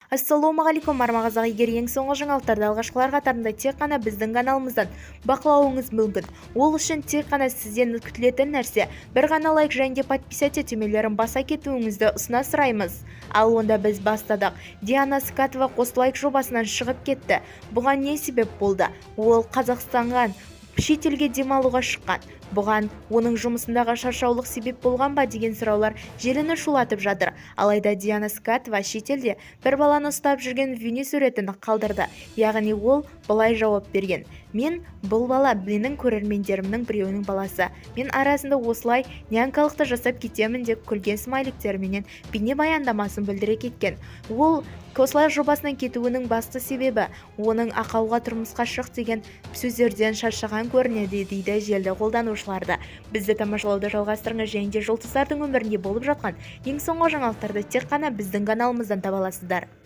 Ассалаумағалейкум армағазақ, егер ең соңғы жаңалықтарды алғашқылар қатарында тек қана біздің каналымыздан бақылауыңыз мүмкін. Ол үшін тек қана сізден күтілетін нәрсе бір ғана лайк және подписать түймелерін баса кетуіңізді ұсына сұраймыз. Ал онда біз бастадық. Диана Скатова қос лайк жобасынан шығып кетті. Бұған не себеп болды? Ол Қазақстанға шетелге демалуға шыққан. Бұған оның жұмысындағы шаршаулық себеп болған ба деген сұраулар желіні шулатып жатыр. Алайда Диана Скатова шетелде бір баланы ұстап жүрген бейнесуретін қалдырды. Яғни ол былай жауап берген: "Мен бұл бала менің көрермендерімнің біреуінің баласы. Мен арасында осылай нянькалықты жасап кетемін" деп күлген смайликтерменен бейне баяндамасын білдіре кеткен. Ол осылай жобасынан кетуінің басты себебі оның ақауға тұрмысқа шық деген сөздерден шаршаған көрінеді дейді желді қолданушыларды. Бізді тамашалауды жалғастырыңыз және де жұлдыздардың өмірінде болып жатқан ең соңғы жаңалықтарды тек қана біздің каналымыздан таба аласыздар.